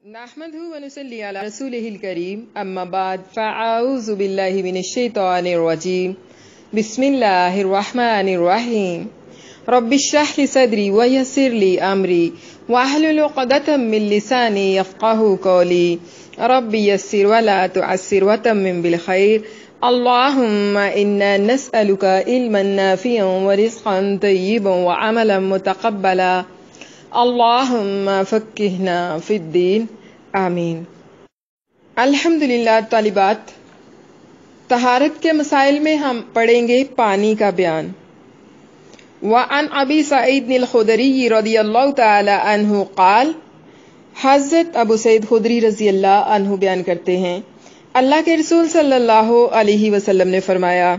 نحمده ونصلي على رسوله الكريم اما بعد فاعوذ بالله من الشيطان الرجيم بسم الله الرحمن الرحيم رب اشرح لي صدري ويسر لي امري واحلل عقدة من لساني يفقهوا قولي رب يسر ولا تعسر وتمم بالخير اللهم انا نسألك علما نافعا ورزقا طيبا وعملا متقبلا اللہم فقہنا فی الدین آمین۔ الحمدللہ طالبات، طہارت کے مسائل میں ہم پڑھیں گے پانی کا بیان۔ وعن ابی سعید الخدری رضی اللہ تعالی عنہ قال، حضرت ابو سعید خدری رضی اللہ عنہ بیان کرتے ہیں، اللہ کے رسول صلی اللہ علیہ وسلم نے فرمایا،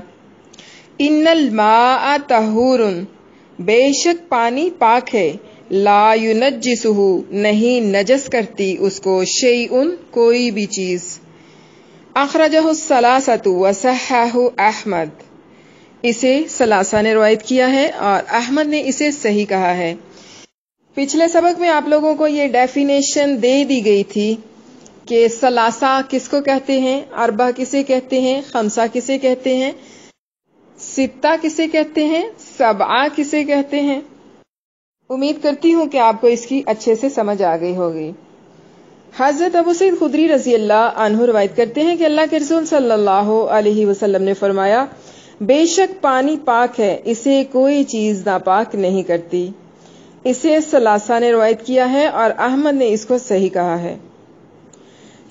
ان الماء طہور، بے شک پانی پاک ہے، لا ینجسہ، نہیں نجس کرتی اس کو، شیئن، کوئی بھی چیز۔ اخرجہ الثلاثۃ وصححہ احمد، اسے ثلاثہ نے روایت کیا ہے اور احمد نے اسے صحیح کہا ہے۔ پچھلے سبق میں آپ لوگوں کو یہ ڈیفینیشن دے دی گئی تھی کہ ثلاثہ کس کو کہتے ہیں، اربع کسے کہتے ہیں، خمسہ کسے کہتے ہیں، ستہ کسے کہتے ہیں، سبعہ کسے کہتے ہیں۔ امید کرتی ہوں کہ آپ کو اس کی اچھے سے سمجھ آ گئی ہوگی۔ حضرت ابو سعید خدری رضی اللہ عنہ روایت کرتے ہیں کہ اللہ کے رسول صلی اللہ علیہ وسلم نے فرمایا، بے شک پانی پاک ہے، اسے کوئی چیز ناپاک نہیں کرتی۔ اسے ثلاثہ نے روایت کیا ہے اور احمد نے اس کو صحیح کہا ہے۔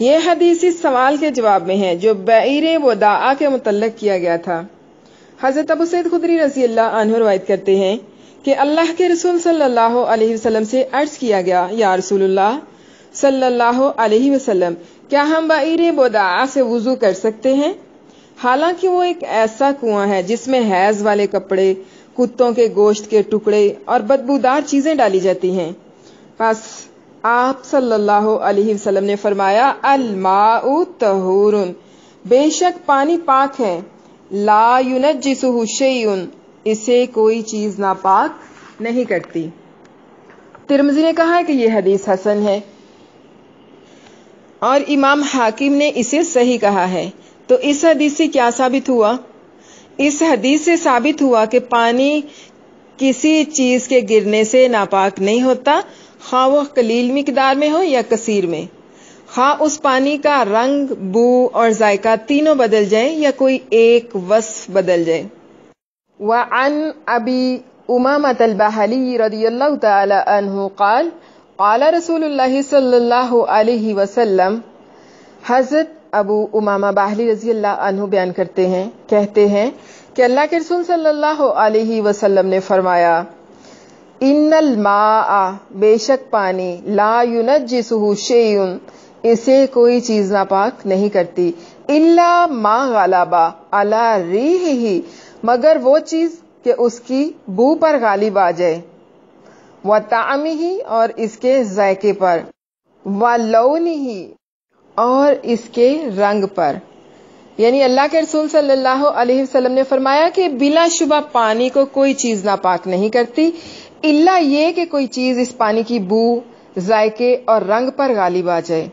یہ حدیث اس سوال کے جواب میں ہے جو بعیر وداع کے متعلق کیا گیا تھا۔ حضرت ابو سعید خدری رضی اللہ عنہ روایت کرتے ہیں کہ اللہ کے رسول صلی اللہ علیہ وسلم سے عرض کیا گیا، یا رسول اللہ صلی اللہ علیہ وسلم، کیا ہم بعیر وداع سے وضو کر سکتے ہیں؟ حالانکہ وہ ایک ایسا کنواں ہے جس میں حیض والے کپڑے، کتوں کے گوشت کے ٹکڑے اور بدبودار چیزیں ڈالی جاتی ہیں۔ پس آپ صلی اللہ علیہ وسلم نے فرمایا، الماء طہور، بے شک پانی پاک ہے، لا ینجسہ شیئن، اسے کوئی چیز ناپاک نہیں کرتی۔ ترمذی نے کہا کہ یہ حدیث حسن ہے اور امام حاکم نے اسے صحیح کہا ہے۔ تو اس حدیث سے کیا ثابت ہوا؟ اس حدیث سے ثابت ہوا کہ پانی کسی چیز کے گرنے سے ناپاک نہیں ہوتا، خواہ وہ قلیل مقدار میں ہو یا کثیر میں، خواہ اس پانی کا رنگ، بو اور ذائقہ تینوں بدل جائیں یا کوئی ایک وصف بدل جائے۔ وعن ابی امامۃ الباہلی رضی اللہ تعالی عنہ قال، قال رسول اللہ صلی اللہ علیہ وسلم، حضرت ابو امامہ باہلی رضی اللہ عنہ بیان کرتے ہیں، کہتے ہیں کہ اللہ کے رسول صلی اللہ علیہ وسلم نے فرمایا، ان الماء، بے شک پانی، لا ینجسہ شیئن، اسے کوئی چیز ناپاک نہیں کرتی، الا ما غلب علی ریحہ، مگر وہ چیز کہ اس کی بو پر غالب آ جائے، وطعمہ، اور اس کے ذائقے پر، ولونہ، اور اس کے رنگ پر۔ یعنی اللہ کے رسول صلی اللہ علیہ وسلم نے فرمایا کہ بلا شبہ پانی کو کوئی چیز ناپاک نہیں کرتی، الا یہ کہ کوئی چیز اس پانی کی بو، ذائقے اور رنگ پر غالب آ جائے۔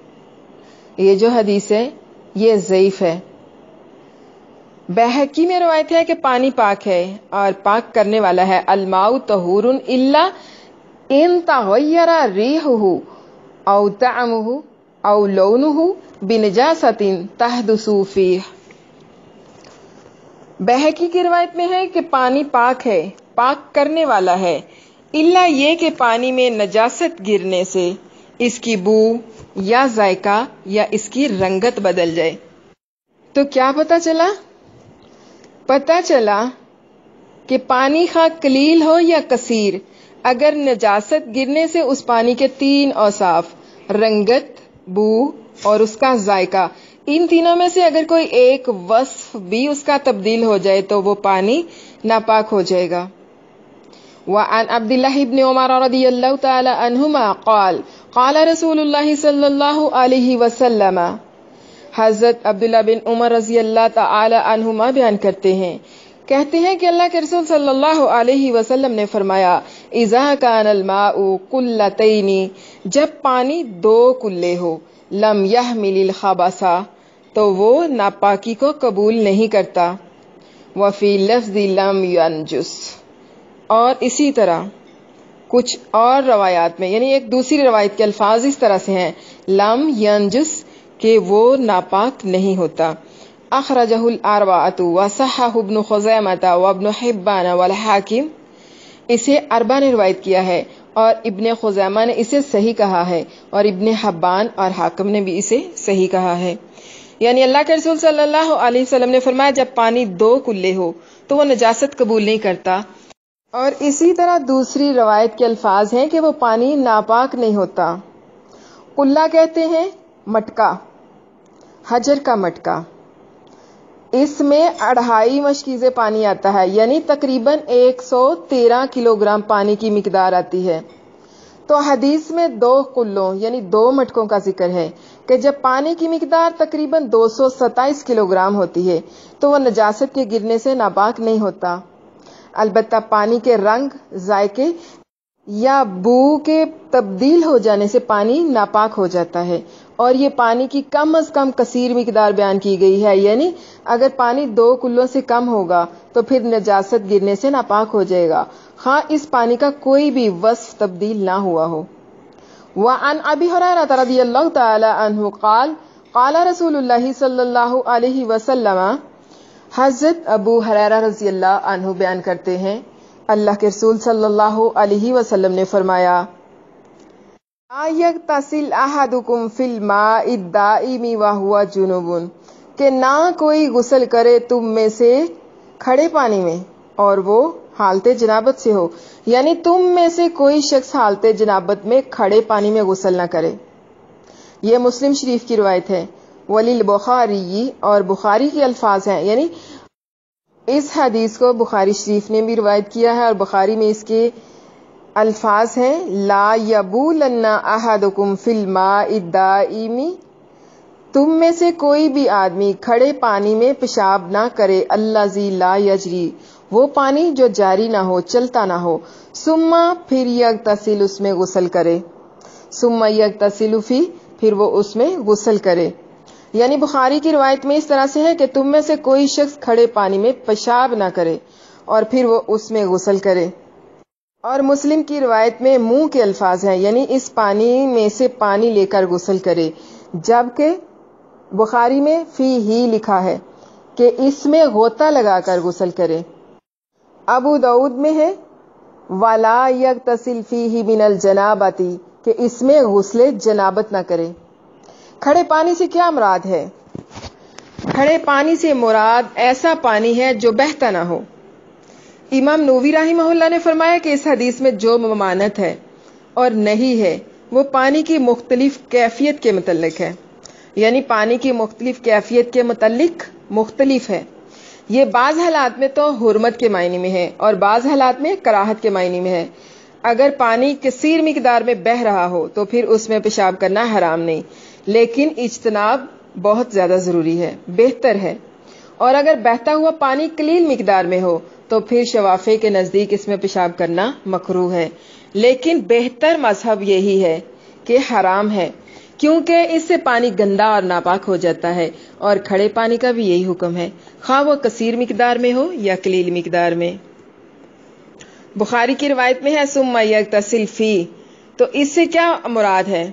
یہ جو حدیث ہے یہ ضعیف ہے۔ بیہقی میں روایت ہے کہ پانی پاک ہے اور پاک کرنے والا ہے، الماء طہور الا ان تغیر ریحہ او طعمہ او لونہ بنجاست تحدث فیہ۔ بیہقی کی روایت میں ہے کہ پانی پاک ہے، پاک کرنے والا ہے، الا یہ کہ پانی میں نجاست گرنے سے اس کی بو یا ذائقہ یا اس کی رنگت بدل جائے۔ تو کیا پتہ چلا؟ پتہ چلا کہ پانی خواہ قلیل ہو یا کثیر، اگر نجاست گرنے سے اس پانی کے تین اوصاف، رنگت، بو اور اس کا ذائقہ، ان تینوں میں سے اگر کوئی ایک وصف بھی اس کا تبدیل ہو جائے تو وہ پانی ناپاک ہو جائے گا۔ وعن عبداللہ بن عمر رضی اللہ تعالی عنہما قال، قال رسول اللہ صلی اللہ علیہ وسلم، حضرت عبداللہ بن عمر رضی اللہ تعالی عنہما بیان کرتے ہیں کہتے ہیں کہ اللہ کے رسول صلی اللہ علیہ وسلم نے فرمایا اذا کان الماء قلتین، جب پانی 2 کلے ہو، لم یحمل الخبث، تو وہ ناپاکی کو قبول نہیں کرتا، وفی لفظ لم ینجس، اور اسی طرح کچھ اور روایات میں، یعنی ایک دوسری روایت کے الفاظ اس طرح سے ہیں لم ینجس، کہ وہ ناپاک نہیں ہوتا۔ اخرجہ الاربعۃ وصححہ ابن خزیمہ وابن حبان والحاکم، اسے اربعہ نے روایت کیا ہے اور ابن خزیمہ نے اسے صحیح کہا ہے، اور ابن حبان اور حاکم نے بھی اسے صحیح کہا ہے۔ یعنی اللہ کے رسول صلی اللہ علیہ وسلم نے فرمایا جب پانی 2 کلے ہو تو وہ نجاست قبول نہیں کرتا، اور اسی طرح دوسری روایت کے الفاظ ہیں کہ وہ پانی ناپاک نہیں ہوتا۔ قلہ کہتے ہیں مٹکا، حجر کا مٹکا، اس میں 2.5 مشکیزیں پانی آتا ہے، یعنی تقریباً 113 کلو گرام پانی کی مقدار آتی ہے۔ تو حدیث میں 2 قلوں یعنی 2 مٹکوں کا ذکر ہے کہ جب پانی کی مقدار تقریباً 227 کلو گرام ہوتی ہے تو وہ نجاست کے گرنے سے ناپاک نہیں ہوتا۔ البتہ پانی کے رنگ، ذائقے یا بو کے تبدیل ہو جانے سے پانی ناپاک ہو جاتا ہے، اور یہ پانی کی کم از کم کثیر مقدار بیان کی گئی ہے، یعنی اگر پانی 2 کلوں سے کم ہوگا تو پھر نجاست گرنے سے ناپاک ہو جائے گا، خواہ اس پانی کا کوئی بھی وصف تبدیل نہ ہوا ہو۔ وعن ابی ہریرہ رضی اللہ تعالی عنہ قال قال رسول اللہ صلی اللہ علیہ وسلم، حضرت ابو ہریرہ رضی اللہ عنہ بیان کرتے ہیں اللہ کے رسول صلی اللہ علیہ وسلم نے فرمایا لا یغتسل احدکم فی الماء الدائم وہو جنب، کہ نہ کوئی غسل کرے تم میں سے کھڑے پانی میں اور وہ حالت جنابت سے ہو، یعنی تم میں سے کوئی شخص حالت جنابت میں کھڑے پانی میں غسل نہ کرے۔ یہ مسلم شریف کی روایت ہے۔ وللبخاری، اور بخاری کے الفاظ ہیں، یعنی اس حدیث کو بخاری شریف نے بھی روایت کیا ہے، اور بخاری میں اس کے الفاظ ہیں لا یبولن احدکم فی الماء الدائم، تم میں سے کوئی بھی آدمی کھڑے پانی میں پیشاب نہ کرے، الذی لا یجری، وہ پانی جو جاری نہ ہو، چلتا نہ ہو، ثم پھر یغتسل، اس میں غسل کرے، ثم یغتسل فی، پھر وہ اس میں غسل کرے۔ یعنی بخاری کی روایت میں اس طرح سے ہے کہ تم میں سے کوئی شخص کھڑے پانی میں پیشاب نہ کرے اور پھر وہ اس میں غسل کرے، اور مسلم کی روایت میں منہ کے الفاظ ہیں، یعنی اس پانی میں سے پانی لے کر غسل کرے، جبکہ بخاری میں فی ہی لکھا ہے کہ اس میں غوطہ لگا کر غسل کرے۔ ابو داؤد میں ہے وَلَا يَغْتَسِلْ فِيهِ مِنَ الْجَنَابَةِ، کہ اس میں غسل جنابت نہ کرے۔ کھڑے پانی سے کیا مراد ہے؟ کھڑے پانی سے مراد ایسا پانی ہے جو بہتا نہ ہو۔ امام نووی رحمہ اللہ نے فرمایا کہ اس حدیث میں جو ممانعت ہے اور نہیں ہے وہ پانی کی مختلف کیفیت کے متعلق ہے، یعنی پانی کی مختلف کیفیت کے متعلق مختلف ہے۔ یہ بعض حالات میں تو حرمت کے معنی میں ہے اور بعض حالات میں کراہت کے معنی میں ہے۔ اگر پانی کثیر مقدار میں بہہ رہا ہو تو پھر اس میں پیشاب کرنا حرام نہیں، لیکن اجتناب بہت زیادہ ضروری ہے، بہتر ہے۔ اور اگر بہتا ہوا پانی قلیل مقدار میں ہو تو پھر شوافے کے نزدیک اس میں پیشاب کرنا مکروہ ہے، لیکن بہتر مذہب یہی ہے کہ حرام ہے، کیونکہ اس سے پانی گندا اور ناپاک ہو جاتا ہے، اور کھڑے پانی کا بھی یہی حکم ہے، خواہ وہ کثیر مقدار میں ہو یا قلیل مقدار میں۔ بخاری کی روایت میں ہے ثم یغتسل فی، تو اس سے کیا مراد ہے؟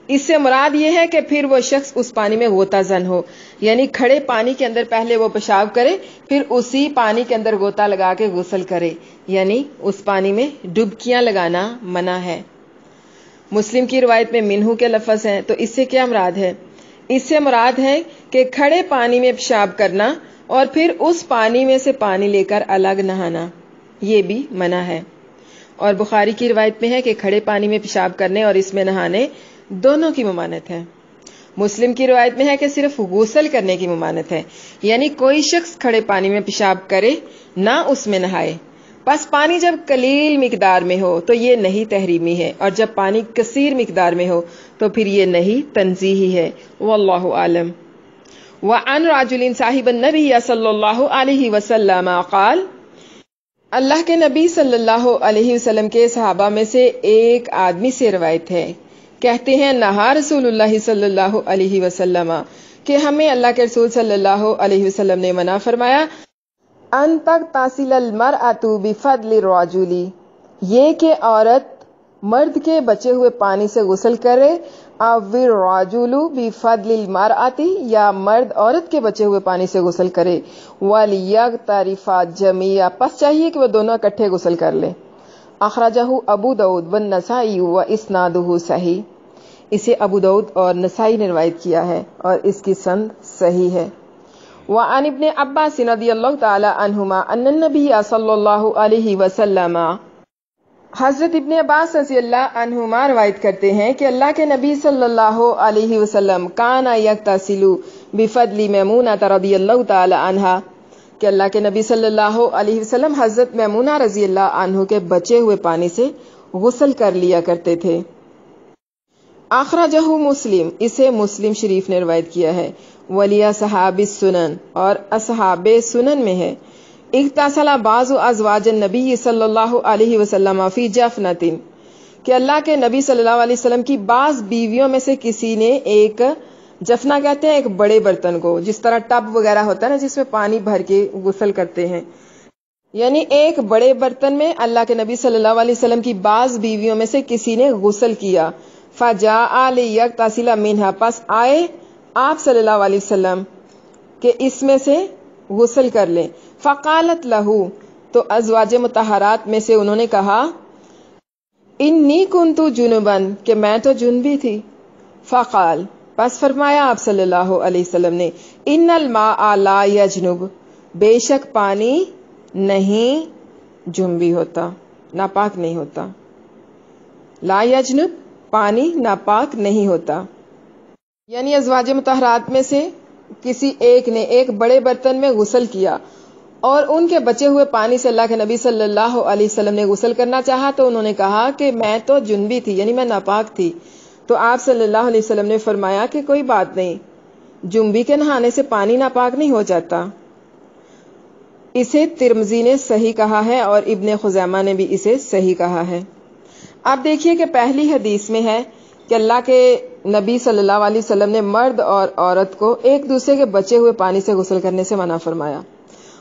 اس سے مراد یہ ہے کہ پھر وہ شخص اس پانی میں غوطہ زن ہو، یعنی کھڑے پانی کے اندر پہلے وہ پیشاب کرے، پھر اسی پانی کے اندر غوطہ لگا کے غسل کرے، یعنی اس پانی میں ڈبکیاں لگانا منع ہے۔ مسلم کی روایت میں منہو کے لفظ ہیں، تو اس سے کیا مراد ہے؟ اس سے مراد ہے کہ کھڑے پانی میں پیشاب کرنا اور پھر اس پانی میں سے پانی لے کر الگ نہانا، یہ بھی منع ہے۔ اور بخاری کی روایت میں ہے کہ کھڑے پانی میں پیشاب کرنے اور اس میں نہانے دونوں کی ممانعت ہے۔ مسلم کی روایت میں ہے کہ صرف غسل کرنے کی ممانعت ہے، یعنی کوئی شخص کھڑے پانی میں پیشاب کرے نہ اس میں نہائے۔ بس پانی جب قلیل مقدار میں ہو تو یہ نہیں تحریمی ہے، اور جب پانی کثیر مقدار میں ہو تو پھر یہ نہیں تنزیہی ہے۔ واللہ عالم۔ وعن رجل صاحب النبی صلی اللہ علیہ وسلم قال، اللہ کے نبی صلی اللہ علیہ وسلم کے صحابہ میں سے ایک آدمی سے روایت ہے، کہتے ہیں نہا رسول اللہ صلی اللہ علیہ وسلم، کہ ہمیں اللہ کے رسول صلی اللہ علیہ وسلم نے منع فرمایا، ان تغتسل المرأۃ بفضل الرجل، یہ کہ عورت مرد کے بچے ہوئے پانی سے غسل کرے، او الرجل بفضل المرأۃ، یا مرد عورت کے بچے ہوئے پانی سے غسل کرے، ولیغترفا جميعا، پس چاہیے کہ وہ دونوں اکٹھے غسل کر لیں۔ اخرجہ ابو داؤد والنسائی واسنادہ صحیح، اسے ابو داؤد اور نسائی نے روایت کیا ہے اور اس کی سند صحیح ہے۔ وعن ابن عباس رضی اللہ تعالی عنہما ان النبی صلی اللہ علیہ وسلم، حضرت ابن عباس رضی اللہ عنہما روایت کرتے ہیں کہ اللہ کے نبی صلی اللہ علیہ وسلم کان یغتسل بفضل میمونہ رضی اللہ تعالی عنہا، کہ اللہ کے نبی صلی اللہ علیہ وسلم حضرت میمونہ رضی اللہ عنہ کے بچے ہوئے پانی سے غسل کر لیا کرتے تھے۔ اخرجہ مسلم، اسے مسلم شریف نے روایت کیا ہے۔ ولی اصحاب السنن، اور اصحاب سنن میں ہے، اغتسل بعض ازواج النبی صلی اللہ علیہ وسلم فی جفنۃ، کہ اللہ کے نبی صلی اللہ علیہ وسلم کی بعض بیویوں میں سے کسی نے ایک جفنا کہتے ہیں ایک بڑے برتن کو، جس طرح ٹب وغیرہ ہوتا ہے نا جس میں پانی بھر کے غسل کرتے ہیں، یعنی ایک بڑے برتن میں اللہ کے نبی صلی اللہ علیہ وسلم کی بعض بیویوں میں سے کسی نے غسل کیا، فجاء لیغتسل منھا، پس آئے آپ صلی اللہ علیہ وسلم کہ اس میں سے غسل کر لیں، فقالت لہو، تو ازواج مطہرات میں سے انہوں نے کہا، انی کنت جنبا، کہ میں تو جنبی تھی، فقال، پس فرمایا آپ صلی اللہ علیہ وسلم نے، ان الماء لا یجنب، بے شک پانی نہیں جنبی ہوتا، ناپاک نہیں ہوتا، لا یجنب، پانی ناپاک نہیں ہوتا، یعنی ازواج مطہرات میں سے کسی ایک نے ایک بڑے برتن میں غسل کیا اور ان کے بچے ہوئے پانی سے اللہ کے نبی صلی اللہ علیہ وسلم نے غسل کرنا چاہا، تو انہوں نے کہا کہ میں تو جنبی تھی، یعنی میں ناپاک تھی، تو آپ صلی اللہ علیہ وسلم نے فرمایا کہ کوئی بات نہیں، جنبی کے نہانے سے پانی ناپاک نہیں ہو جاتا۔ اسے ترمذی نے صحیح کہا ہے اور ابن خزیمہ نے بھی اسے صحیح کہا ہے۔ اب دیکھیے کہ پہلی حدیث میں ہے کہ اللہ کے نبی صلی اللہ علیہ وسلم نے مرد اور عورت کو ایک دوسرے کے بچے ہوئے پانی سے غسل کرنے سے منع فرمایا،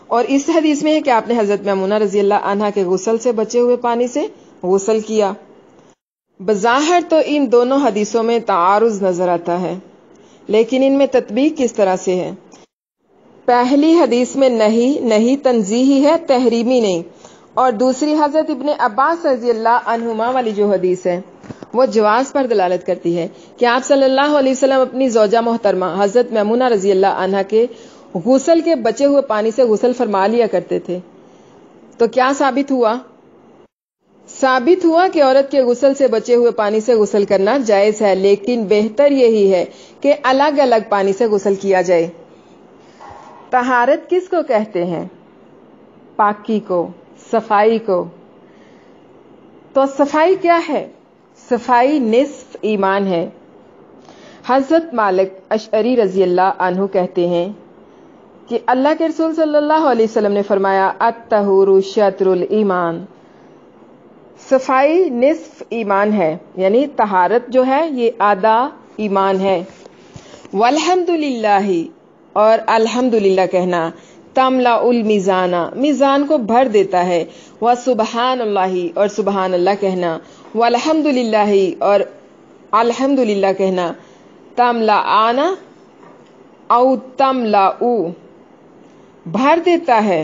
اور اس حدیث میں ہے کہ آپ نے حضرت میمونہ رضی اللہ عنہا کے غسل سے بچے ہوئے پانی سے غسل کیا۔ بظاہر تو ان دونوں حدیثوں میں تعارض نظر آتا ہے، لیکن ان میں تطبیق کس طرح سے ہے؟ پہلی حدیث میں نہیں تنزیہی ہے، تحریمی نہیں، اور دوسری حضرت ابن عباس رضی اللہ عنہما والی جو حدیث ہے وہ جواز پر دلالت کرتی ہے کہ آپ صلی اللہ علیہ وسلم اپنی زوجہ محترمہ حضرت میمونہ رضی اللہ عنہا کے غسل کے بچے ہوئے پانی سے غسل فرما لیا کرتے تھے۔ تو کیا ثابت ہوا؟ ثابت ہوا کہ عورت کے غسل سے بچے ہوئے پانی سے غسل کرنا جائز ہے، لیکن بہتر یہی ہے کہ الگ الگ پانی سے غسل کیا جائے۔ طہارت کس کو کہتے ہیں؟ پاکی کو، صفائی کو۔ تو صفائی کیا ہے؟ صفائی نصف ایمان ہے۔ حضرت مالک اشعری رضی اللہ عنہ کہتے ہیں کہ اللہ کے رسول صلی اللہ علیہ وسلم نے فرمایا، الطہور شطر الایمان، صفائی نصف ایمان ہے، یعنی طہارت جو ہے یہ آدھا ایمان ہے۔ والحمدللہ، اور الحمدللہ کہنا، تملا المیزان، میزان کو بھر دیتا ہے، وسبحان اللہ، اور سبحان اللہ کہنا، والحمدللہ، اور الحمدللہ کہنا، تملا آنا او تملا بھر دیتا ہے،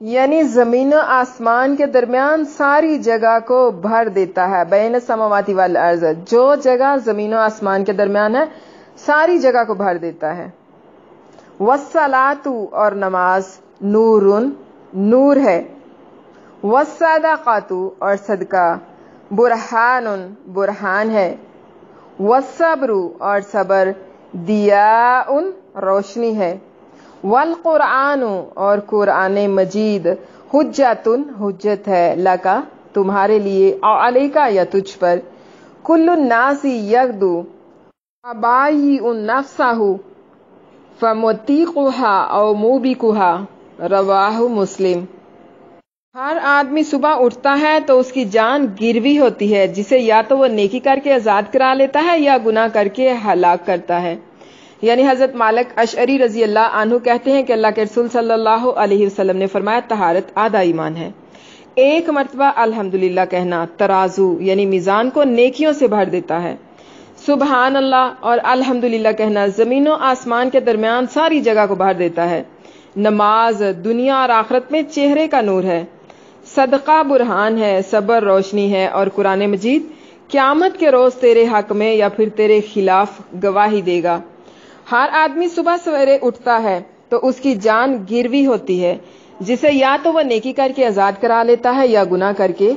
یعنی زمین و آسمان کے درمیان ساری جگہ کو بھر دیتا ہے، بین السماوات والارض، جو جگہ زمین و آسمان کے درمیان ہے ساری جگہ کو بھر دیتا ہے۔ والصلاۃ، اور نماز، نورن، نور ہے۔ والصدقۃ، اور صدقہ، برہان، برہان ہے۔ والصبر، اور صبر، ضیاء، روشنی ہے۔ والقرآن، اور قرآن مجید، حجت، حجت ہے، لکا، تمہارے لیے، او علیکا، یا تجھ پر۔ کل الناس یغدو ابائی نفسہ، فموتیقھا او موبقھا رواہ مسلم۔ ہر آدمی صبح اٹھتا ہے تو اس کی جان گروی ہوتی ہے، جسے یا تو وہ نیکی کر کے آزاد کرا لیتا ہے یا گناہ کر کے ہلاک کرتا ہے۔ یعنی حضرت مالک اشعری رضی اللہ عنہ کہتے ہیں کہ اللہ کے رسول صلی اللہ علیہ وسلم نے فرمایا طہارت آدھا ایمان ہے۔ ایک مرتبہ الحمدللہ کہنا ترازو یعنی میزان کو نیکیوں سے بھر دیتا ہے۔ سبحان اللہ اور الحمدللہ کہنا زمین و آسمان کے درمیان ساری جگہ کو بھر دیتا ہے۔ نماز دنیا اور آخرت میں چہرے کا نور ہے، صدقہ برہان ہے، صبر روشنی ہے، اور قرآن مجید قیامت کے روز تیرے حق میں یا پھر تیرے خلاف گواہی دے گا۔ ہر آدمی صبح سویرے اٹھتا ہے تو اس کی جان گروی ہوتی ہے، جسے یا تو وہ نیکی کر کے آزاد کرا لیتا ہے یا گناہ کر کے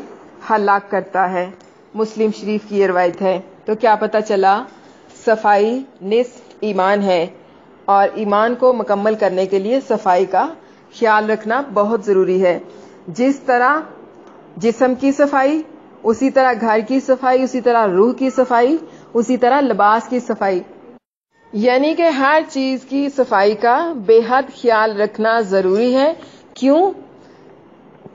ہلاک کرتا ہے۔ مسلم شریف کی یہ روایت ہے۔ تو کیا پتہ چلا؟ صفائی نصف ایمان ہے، اور ایمان کو مکمل کرنے کے لیے صفائی کا خیال رکھنا بہت ضروری ہے۔ جس طرح جسم کی صفائی، اسی طرح گھر کی صفائی، اسی طرح روح کی صفائی، اسی طرح لباس کی صفائی، یعنی کہ ہر چیز کی صفائی کا بے حد خیال رکھنا ضروری ہے۔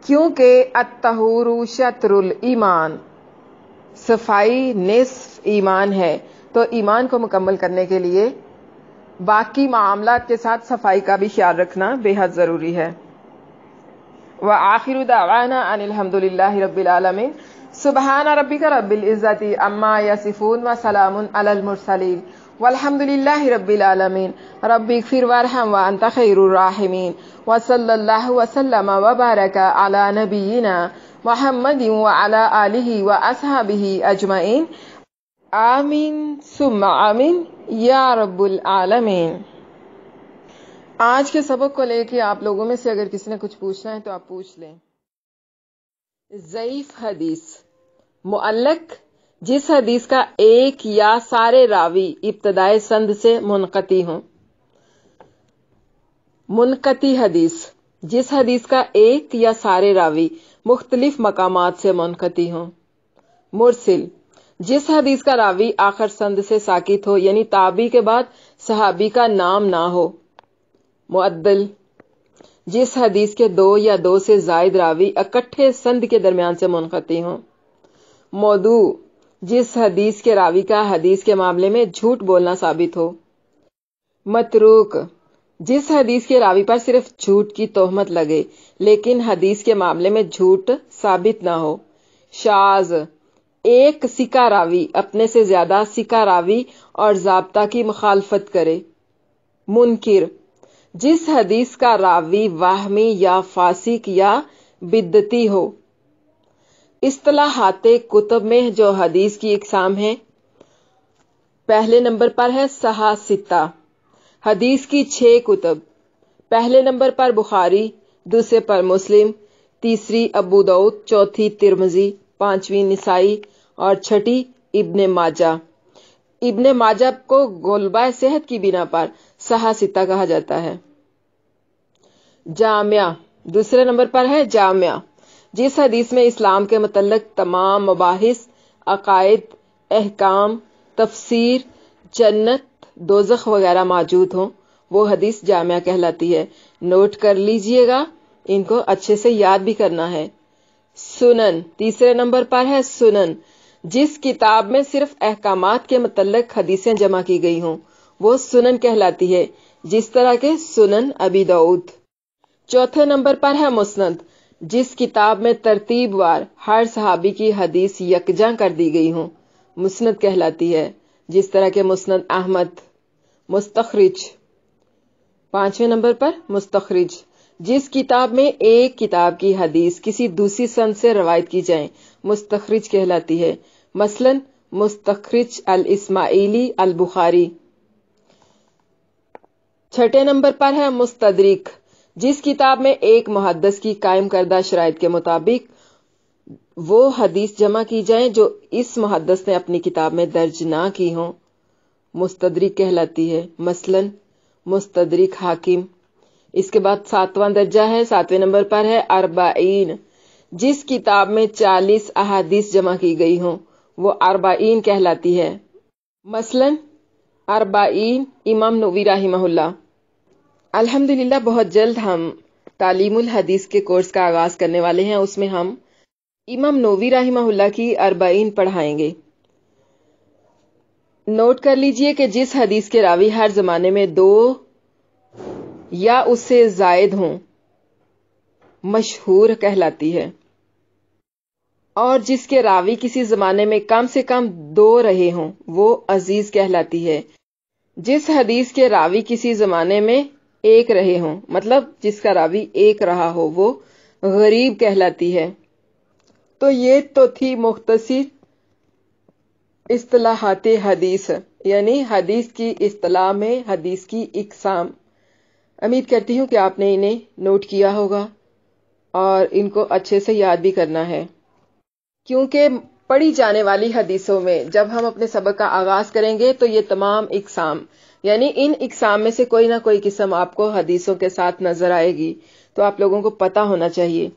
کیونکہ الطہور شطر الایمان، صفائی نصف ایمان ہے، تو ایمان کو مکمل کرنے کے لیے باقی معاملات کے ساتھ صفائی کا بھی خیال رکھنا بے حد ضروری ہے۔ وآخر دعوانا ان الحمد للہ رب العالمین۔ سبحان ربک رب العزت عما یصفون وسلام علی المرسلین والحمد للہ رب العالمین۔ رب اغفر وارحم وانت خیر الراحمین، وصلی اللہ وسلم وبارک علی نبینا محمد وعلی آلہ واصحابہ اجمعین، آمین ثم آمین یا رب العالمین۔ آج کے سبق کو لے کے آپ لوگوں میں سے اگر کسی نے کچھ پوچھنا ہے تو آپ پوچھ لیں۔ ضعیف حدیث، معلق جس حدیث کا ایک یا سارے راوی ابتدائے سند سے منقطع ہوں۔ منقطع حدیث، جس حدیث کا ایک یا سارے راوی مختلف مقامات سے منقطع ہوں۔ مرسل، جس حدیث کا راوی آخر سند سے ساکت ہو، یعنی تابعی کے بعد صحابی کا نام نہ ہو۔ معدل، جس حدیث کے دو یا دو سے زائد راوی اکٹھے سند کے درمیان سے منقطع ہوں۔ موضوع، جس حدیث کے راوی کا حدیث کے معاملے میں جھوٹ بولنا ثابت ہو۔ متروک، جس حدیث کے راوی پر صرف جھوٹ کی تہمت لگے لیکن حدیث کے معاملے میں جھوٹ ثابت نہ ہو۔ شاذ، ایک ثقہ راوی اپنے سے زیادہ ثقہ راوی اور ضابطہ کی مخالفت کرے۔ منکر، جس حدیث کا راوی وہمی یا فاسق یا بدعتی ہو۔ اصطلاحات کتب میں جو حدیث کی اقسام ہیں، پہلے نمبر پر ہے صحاح ستہ، حدیث کی 6 کتب۔ پہلے نمبر پر بخاری، دوسرے پر مسلم، تیسری ابو داؤد، چوتھی ترمذی، پانچویں نسائی اور چھٹی ابن ماجہ۔ ابن ماجہ کو غلبہ صحت کی بنا پر صحاح ستہ کہا جاتا ہے۔ جامعہ، دوسرے نمبر پر ہے جامعہ، جس حدیث میں اسلام کے متعلق تمام مباحث، عقائد، احکام، تفسیر، جنت، دوزخ وغیرہ موجود ہوں، وہ حدیث جامعہ کہلاتی ہے۔ نوٹ کر لیجئے گا، ان کو اچھے سے یاد بھی کرنا ہے۔ سنن، تیسرے نمبر پر ہے سنن، جس کتاب میں صرف احکامات کے متعلق حدیثیں جمع کی گئی ہوں، وہ سنن کہلاتی ہے، جس طرح کے سنن ابی داؤد۔ چوتھے نمبر پر ہے مسند، جس کتاب میں ترتیب وار ہر صحابی کی حدیث یکجا کر دی گئی ہوں، مسند کہلاتی ہے، جس طرح کے مسند احمد۔ مستخرج، پانچویں نمبر پر مستخرج، جس کتاب میں ایک کتاب کی حدیث کسی دوسری سند سے روایت کی جائے، مستخرج کہلاتی ہے، مثلا مستخرج الاسماعیلی البخاری۔ چھٹے نمبر پر ہے مستدرک، جس کتاب میں ایک محدث کی قائم کردہ شرائط کے مطابق وہ حدیث جمع کی جائیں جو اس محدث نے اپنی کتاب میں درج نہ کی ہوں، مستدرک کہلاتی ہے، مثلا مستدرک حاکم۔ اس کے بعد 7واں درجہ ہے، 7ویں نمبر پر ہے اربعین، جس کتاب میں 40 احادیث جمع کی گئی ہوں، وہ اربعین کہلاتی ہے، مثلا اربعین امام نووی رحمہ اللہ۔ الحمدللہ بہت جلد ہم تعلیم الحدیث کے کورس کا آغاز کرنے والے ہیں. اس میں ہم امام نووی رحمہ اللہ کی 40 پڑھائیں گے. نوٹ کر لیجئے کہ جس حدیث کے راوی ہر زمانے میں 2 یا اس سے زائد ہوں مشہور کہلاتی ہے، اور جس کے راوی کسی زمانے میں کم سے کم 2 رہے ہوں وہ عزیز کہلاتی ہے. جس حدیث کے راوی کسی زمانے میں 1 رہے ہوں، مطلب جس کا راوی 1 رہا ہو، وہ غریب کہلاتی ہے. تو یہ تو تھی مختصر اصطلاحات حدیث، یعنی حدیث کی اصطلاح میں حدیث کی اقسام. امید کرتی ہوں کہ آپ نے انہیں نوٹ کیا ہوگا اور ان کو اچھے سے یاد بھی کرنا ہے، کیونکہ پڑھی جانے والی حدیثوں میں جب ہم اپنے سبق کا آغاز کریں گے تو یہ تمام اقسام، یعنی ان اقسام میں سے کوئی نہ کوئی قسم آپ کو حدیثوں کے ساتھ نظر آئے گی، تو آپ لوگوں کو پتہ ہونا چاہیے.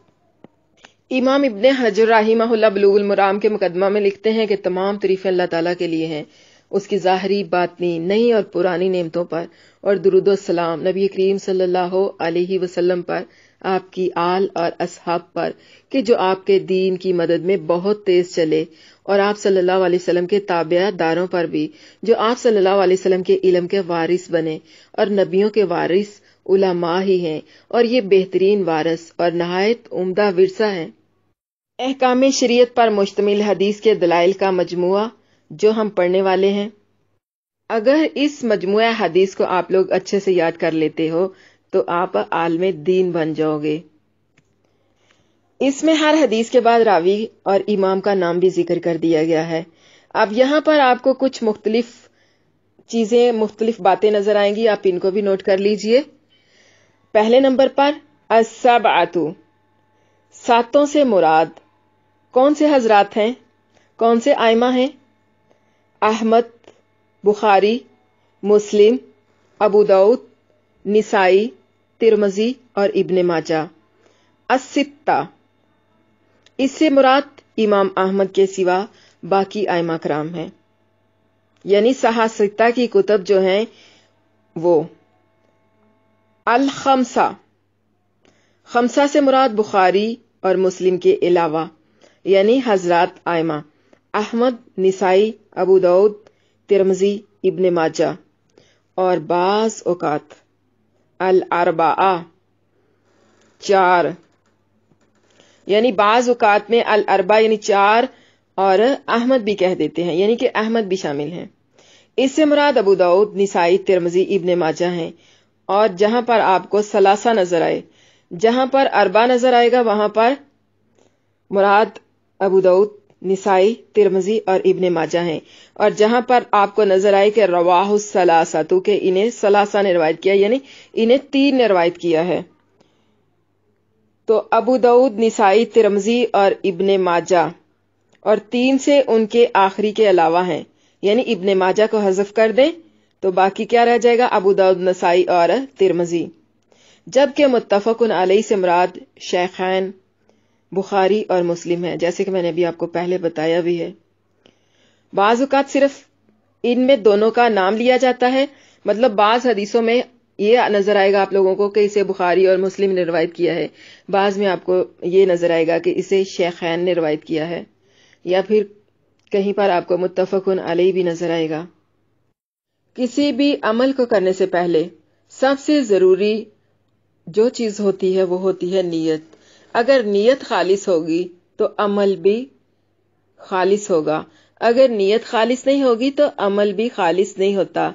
امام ابن حجر رحمہ اللہ بلوغ المرام کے مقدمہ میں لکھتے ہیں کہ تمام تعریفیں اللہ تعالیٰ کے لیے ہیں، اس کی ظاہری، باطنی، نئی اور پرانی نعمتوں پر، اور درود و سلام نبی کریم صلی اللہ علیہ وسلم پر، آپ کی آل اور اصحاب پر، کہ جو آپ کے دین کی مدد میں بہت تیز چلے، اور آپ صلی اللہ علیہ وسلم کے تابع داروں پر بھی، جو آپ صلی اللہ علیہ وسلم کے علم کے وارث بنے، اور نبیوں کے وارث علماء ہی ہیں، اور یہ بہترین وارث اور نہایت عمدہ ورثہ ہے. احکام شریعت پر مشتمل حدیث کے دلائل کا مجموعہ جو ہم پڑھنے والے ہیں. اگر اس مجموعہ حدیث کو آپ لوگ اچھے سے یاد کر لیتے ہو تو آپ عالم دین بن جاؤ گے. اس میں ہر حدیث کے بعد راوی اور امام کا نام بھی ذکر کر دیا گیا ہے. اب یہاں پر آپ کو کچھ مختلف چیزیں، مختلف باتیں نظر آئیں گی، آپ ان کو بھی نوٹ کر لیجئے. پہلے نمبر پر السبعۃ، 7 سے مراد کون سے حضرات ہیں، کون سے ائمہ ہیں؟ احمد، بخاری، مسلم، ابو داؤد، نسائی، ترمذی اور ابن ماجہ. الستہ، اس سے مراد امام احمد کے سوا باقی ائمہ کرام ہیں، یعنی صحاح ستہ کی کتب جو ہیں وہ. الخمسہ، خمسہ سے مراد بخاری اور مسلم کے علاوہ، یعنی حضرات ائمہ احمد، نسائی، ابو داؤد، ترمذی، ابن ماجہ. اور بعض اوقات الاربعہ، 4، یعنی بعض اوقات میں الاربعہ یعنی 4 اور احمد بھی کہہ دیتے ہیں، یعنی کہ احمد بھی شامل ہیں. اس سے مراد ابو داؤد، نسائی، ترمذی، ابن ماجہ ہیں. اور جہاں پر آپ کو ثلاثہ نظر آئے، جہاں پر 4 نظر آئے گا وہاں پر مراد ابو داؤد، نسائی، ترمذی اور ابن ماجہ ہیں. اور جہاں پر آپ کو نظر آئے کہ رواہ الثلاثہ، کہ انہیں ثلاثہ نے روایت کیا، یعنی انہیں 3 نے روایت کیا ہے، تو ابو داؤد، نسائی، ترمذی اور ابن ماجہ، اور 3 سے ان کے آخری کے علاوہ ہیں، یعنی ابن ماجہ کو حذف کر دیں تو باقی کیا رہ جائے گا؟ ابو داؤد، نسائی اور ترمذی. جبکہ متفقن علیہ سے مراد شیخین بخاری اور مسلم ہے، جیسے کہ میں نے ابھی آپ کو پہلے بتایا بھی ہے. بعض اوقات صرف ان میں دونوں کا نام لیا جاتا ہے، مطلب بعض حدیثوں میں یہ نظر آئے گا آپ لوگوں کو کہ اسے بخاری اور مسلم نے روایت کیا ہے، بعض میں آپ کو یہ نظر آئے گا کہ اسے شیخین نے روایت کیا ہے، یا پھر کہیں پر آپ کو متفقن علیہ بھی نظر آئے گا. کسی بھی عمل کو کرنے سے پہلے سب سے ضروری جو چیز ہوتی ہے وہ ہوتی ہے نیت. اگر نیت خالص ہوگی تو عمل بھی خالص ہوگا، اگر نیت خالص نہیں ہوگی تو عمل بھی خالص نہیں ہوتا.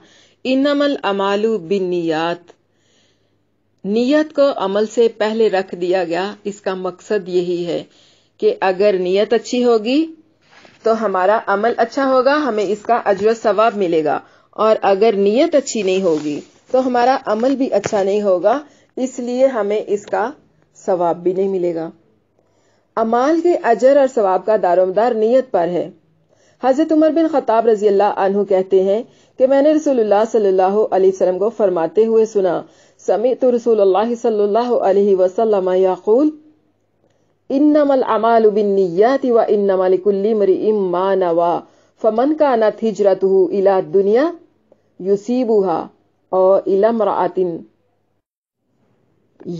انما الاعمال بالنیات، نیت کو عمل سے پہلے رکھ دیا گیا. اس کا مقصد یہی ہے کہ اگر نیت اچھی ہوگی تو ہمارا عمل اچھا ہوگا، ہمیں اس کا اجر و ثواب ملے گا، اور اگر نیت اچھی نہیں ہوگی تو ہمارا عمل بھی اچھا نہیں ہوگا، اس لیے ہمیں اس کا ثواب بھی نہیں ملے گا. اعمال کے اجر اور ثواب کا دارومدار نیت پر ہے. حضرت عمر بن خطاب رضی اللہ عنہ کہتے ہیں کہ میں نے رسول اللہ صلی اللہ علیہ وسلم کو فرماتے ہوئے سنا، سمعت رسول اللہ صلی اللہ علیہ وسلم یقول انما الاعمال بالنیات وانما لکل امرئ ما نوى فمن كانت ہجرته الى الدنیا یصیبها او الى امرأة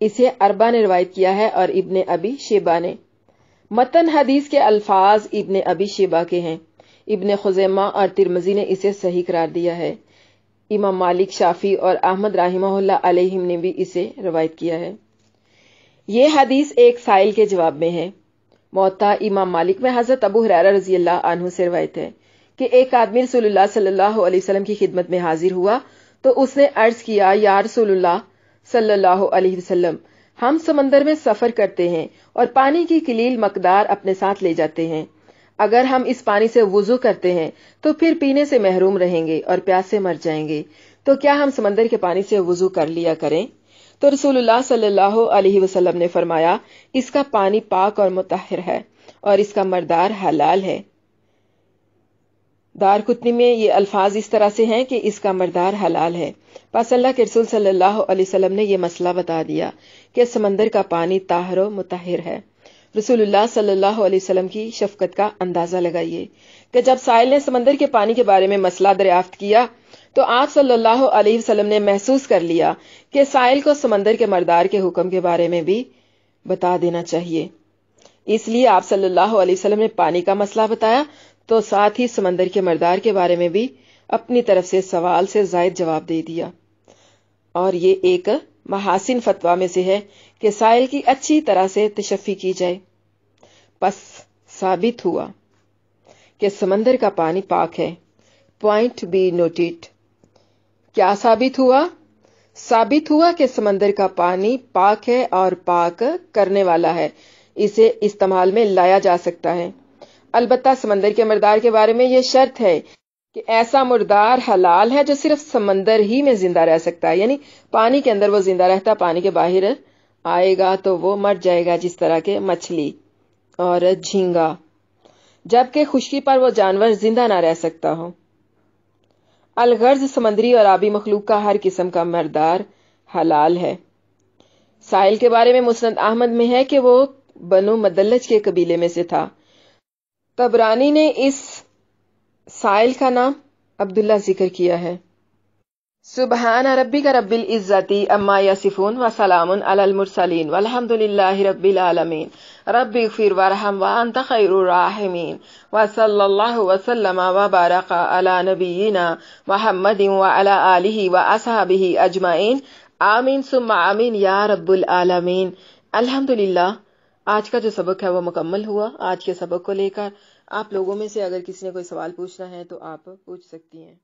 اسے اربا نے روایت کیا ہے اور ابن ابی شیبہ نے۔ متن حدیث کے الفاظ ابن ابی شیبہ کے ہیں۔ ابن خزیمہ اور ترمذی نے اسے صحیح قرار دیا ہے۔ امام مالک، شافعی اور احمد رحمہ اللہ علیہم نے بھی اسے روایت کیا ہے۔ یہ حدیث ایک سائل کے جواب میں ہے۔ موطا امام مالک میں حضرت ابو ہریرہ رضی اللہ عنہ سے روایت ہے کہ ایک آدمی رسول اللہ صلی اللہ علیہ وسلم کی خدمت میں حاضر ہوا تو اس نے عرض کیا، یا رسول اللہ صلی اللہ علیہ وسلم، ہم سمندر میں سفر کرتے ہیں اور پانی کی قلیل مقدار اپنے ساتھ لے جاتے ہیں۔ اگر ہم اس پانی سے وضو کرتے ہیں تو پھر پینے سے محروم رہیں گے اور پیاس سے مر جائیں گے، تو کیا ہم سمندر کے پانی سے وضو کر لیا کریں؟ تو رسول اللہ صلی اللہ علیہ وسلم نے فرمایا، اس کا پانی پاک اور مطہر ہے اور اس کا مردار حلال ہے۔ دارقطنی میں یہ الفاظ اس طرح سے ہیں کہ اس کا مردار حلال ہے۔ پس اللہ کے رسول صلی اللہ علیہ وسلم نے یہ مسئلہ بتا دیا کہ سمندر کا پانی طاہر و مطہر ہے۔ رسول اللہ صلی اللہ علیہ وسلم کی شفقت کا اندازہ لگائیے کہ جب سائل نے سمندر کے پانی کے بارے میں مسئلہ دریافت کیا تو آپ صلی اللہ علیہ وسلم نے محسوس کر لیا کہ سائل کو سمندر کے مردار کے حکم کے بارے میں بھی بتا دینا چاہیے۔ اس لیے آپ صلی اللہ علیہ وسلم نے پانی کا مسئلہ بتایا تو ساتھ ہی سمندر کے مردار کے بارے میں بھی اپنی طرف سے سوال سے زائد جواب دے دیا۔ اور یہ ایک محاسن فتویٰ میں سے ہے کہ سائل کی اچھی طرح سے تشفی کی جائے۔ پس ثابت ہوا کہ سمندر کا پانی پاک ہے۔ Point B noted. کیا ثابت ہوا؟ ثابت ہوا کہ سمندر کا پانی پاک ہے اور پاک کرنے والا ہے، اسے استعمال میں لایا جا سکتا ہے۔ البتہ سمندر کے مردار کے بارے میں یہ شرط ہے کہ ایسا مردار حلال ہے جو صرف سمندر ہی میں زندہ رہ سکتا ہے، یعنی پانی کے اندر وہ زندہ رہتا، پانی کے باہر آئے گا تو وہ مر جائے گا، جس طرح کے مچھلی اور جھینگا، جبکہ خشکی پر وہ جانور زندہ نہ رہ سکتا ہو۔ الغرض سمندری اور آبی مخلوق کا ہر قسم کا مردار حلال ہے۔ سائل کے بارے میں مسند احمد میں ہے کہ وہ بنو مدلج کے قبیلے میں سے تھا۔ طبرانی نے اس سائل کا نام عبداللہ ذکر کیا ہے۔ سبحان ربک رب العزت عما یصفون وسلام علی المرسلین والحمد للہ رب العالمین۔ رب اغفر وارحم وانت خیر الراحمین، وصلی اللہ وسلم وبارک علی نبینا محمد وعلی آلہ واصحابہ اجمعین، آمین ثم آمین یا رب العالمین۔ الحمدللہ آج کا جو سبق ہے وہ مکمل ہوا۔ آج کے سبق کو لے کر آپ لوگوں میں سے اگر کسی نے کوئی سوال پوچھنا ہے تو آپ پوچھ سکتی ہیں۔